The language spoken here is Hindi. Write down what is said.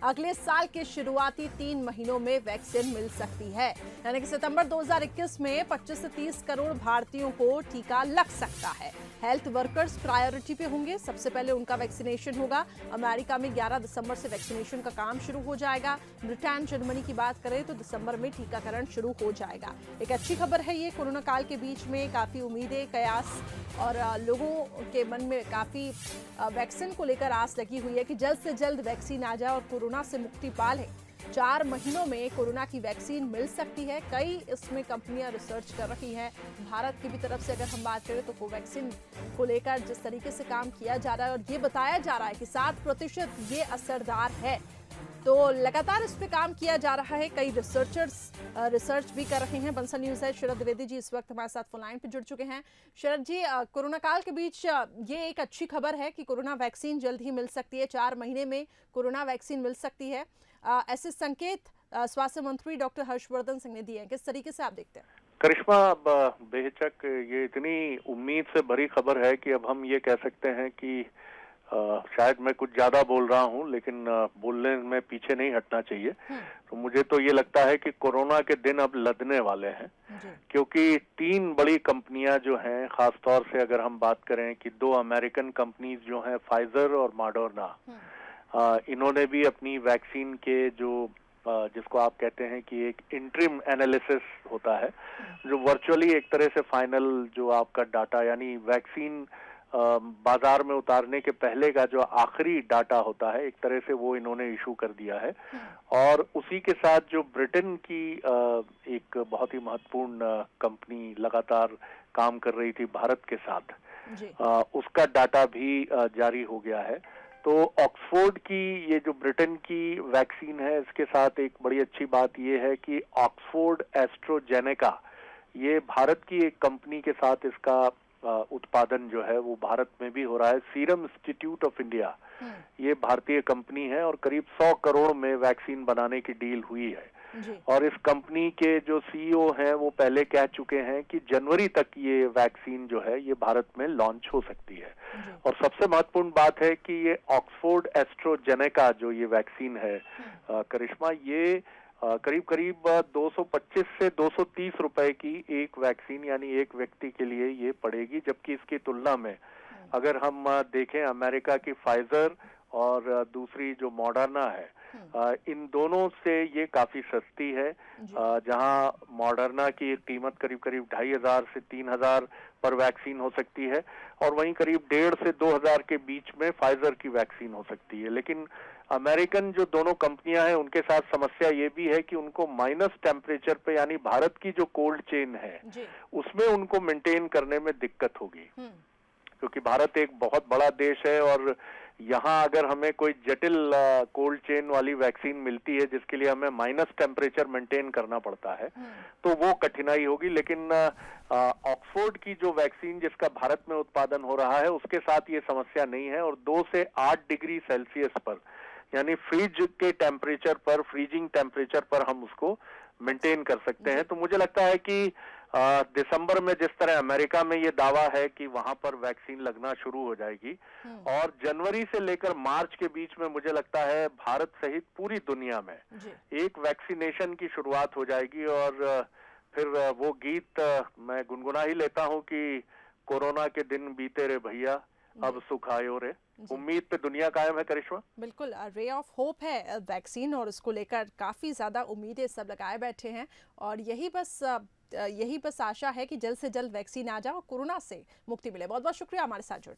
अगले साल के शुरुआती 3 महीनों में वैक्सीन मिल सकती है। यानी कि सितंबर 2021 में 25 से 30 करोड़ भारतीयों को टीका लग सकता है। हेल्थ वर्कर्स प्रायोरिटी पे होंगे, सबसे पहले उनका वैक्सीनेशन होगा। अमेरिका में 11 दिसंबर से वैक्सीनेशन का काम शुरू हो जाएगा। ब्रिटेन, जर्मनी की बात करें तो दिसंबर में टीकाकरण शुरू हो जाएगा। एक अच्छी खबर है ये। कोरोना काल के बीच में काफी उम्मीदें, कयास और लोगों के मन में काफी वैक्सीन को लेकर आस लगी हुई है कि जल्द से जल्द वैक्सीन आ जाए और कोरोना से मुक्ति पा लें। 4 महीनों में कोरोना की वैक्सीन मिल सकती है। कई इसमें कंपनियां रिसर्च कर रही हैं। भारत की भी तरफ से अगर हम बात करें तो कोवैक्सीन को लेकर जिस तरीके से काम किया जा रहा है और ये बताया जा रहा है कि 7% ये असरदार है, तो लगातार इस पे काम किया जा रहा है। कई रिसर्चर्स रिसर्च भी कर रहे हैं। बंसल न्यूज है, शरद द्विवेदी जी इस वक्त हमारे साथ फोन लाइन पे जुड़ चुके हैं। शरद जी, कोरोना काल के बीच ये एक अच्छी खबर है कि कोरोना वैक्सीन जल्द ही मिल सकती है। 4 महीने में कोरोना वैक्सीन मिल सकती है, ऐसे संकेत स्वास्थ्य मंत्री डॉक्टर हर्षवर्धन सिंह ने दिए हैं। किस तरीके से आप देखते हैं? करिश्मा, बेहिचक ये इतनी उम्मीद से भरी खबर है कि अब हम ये कह सकते हैं कि शायद मैं कुछ ज्यादा बोल रहा हूं, लेकिन बोलने में पीछे नहीं हटना चाहिए। तो मुझे तो ये लगता है कि कोरोना के दिन अब लदने वाले हैं, क्योंकि 3 बड़ी कंपनियां जो हैं, खासतौर से अगर हम बात करें कि 2 अमेरिकन कंपनीज जो हैं, फाइजर और मॉडर्ना, इन्होंने भी अपनी वैक्सीन के जो जिसको आप कहते हैं कि एक इंटरिम एनालिसिस होता है, जो वर्चुअली एक तरह से फाइनल जो आपका डाटा, यानी वैक्सीन बाजार में उतारने के पहले का जो आखिरी डाटा होता है, एक तरह से वो इन्होंने इशू कर दिया है। और उसी के साथ जो ब्रिटेन की एक बहुत ही महत्वपूर्ण कंपनी लगातार काम कर रही थी भारत के साथ, उसका डाटा भी जारी हो गया है। तो ऑक्सफोर्ड की ये जो ब्रिटेन की वैक्सीन है, इसके साथ एक बड़ी अच्छी बात ये है कि ऑक्सफोर्ड एस्ट्रोजेनेका, ये भारत की एक कंपनी के साथ इसका उत्पादन जो है वो भारत में भी हो रहा है। सीरम इंस्टीट्यूट ऑफ इंडिया, ये भारतीय कंपनी है और करीब 100 करोड़ में वैक्सीन बनाने की डील हुई है। और इस कंपनी के जो सीईओ हैं वो पहले कह चुके हैं कि जनवरी तक ये वैक्सीन जो है ये भारत में लॉन्च हो सकती है। और सबसे महत्वपूर्ण बात है कि ये ऑक्सफोर्ड एस्ट्रोजेनेका जो ये वैक्सीन है, करिश्मा, ये करीब करीब 225 से 230 रुपए की एक वैक्सीन, यानी एक व्यक्ति के लिए ये पड़ेगी। जबकि इसकी तुलना में अगर हम देखें अमेरिका की फाइजर और दूसरी जो मॉडर्ना है, इन दोनों से ये काफी सस्ती है। जहां मॉडर्ना की कीमत करीब करीब 2500 से 3000 पर वैक्सीन हो सकती है, और वहीं करीब 1,500 से 2000 के बीच में फाइजर की वैक्सीन हो सकती है। लेकिन अमेरिकन जो दोनों कंपनियां हैं, उनके साथ समस्या ये भी है कि उनको माइनस टेम्परेचर पे, यानी भारत की जो कोल्ड चेन है उसमें उनको मेंटेन करने में दिक्कत होगी, क्योंकि भारत एक बहुत बड़ा देश है और यहाँ अगर हमें कोई जटिल कोल्ड चेन वाली वैक्सीन मिलती है जिसके लिए हमें माइनस टेम्परेचर मेंटेन करना पड़ता है, तो वो कठिनाई होगी। लेकिन ऑक्सफोर्ड की जो वैक्सीन जिसका भारत में उत्पादन हो रहा है, उसके साथ ये समस्या नहीं है। और 2 से 8 डिग्री सेल्सियस पर, यानी फ्रिज के टेम्परेचर पर, फ्रीजिंग टेम्परेचर पर हम उसको मेंटेन कर सकते हैं। तो मुझे लगता है कि दिसंबर में जिस तरह अमेरिका में ये दावा है कि वहां पर वैक्सीन लगना शुरू हो जाएगी, और जनवरी से लेकर मार्च के बीच में मुझे लगता है भारत सहित पूरी दुनिया में एक वैक्सीनेशन की शुरुआत हो जाएगी। और फिर वो गीत मैं गुनगुना ही लेता हूं कि कोरोना के दिन बीते रे भैया, अब सुख आयो रे। उम्मीद पे दुनिया कायम है करिश्मा। बिल्कुल, रे ऑफ होप है वैक्सीन, और इसको लेकर काफी ज्यादा उम्मीदें सब लगाए बैठे हैं। और यही बस आशा है कि जल्द से जल्द वैक्सीन आ जाए और कोरोना से मुक्ति मिले। बहुत बहुत शुक्रिया हमारे साथ जुड़े।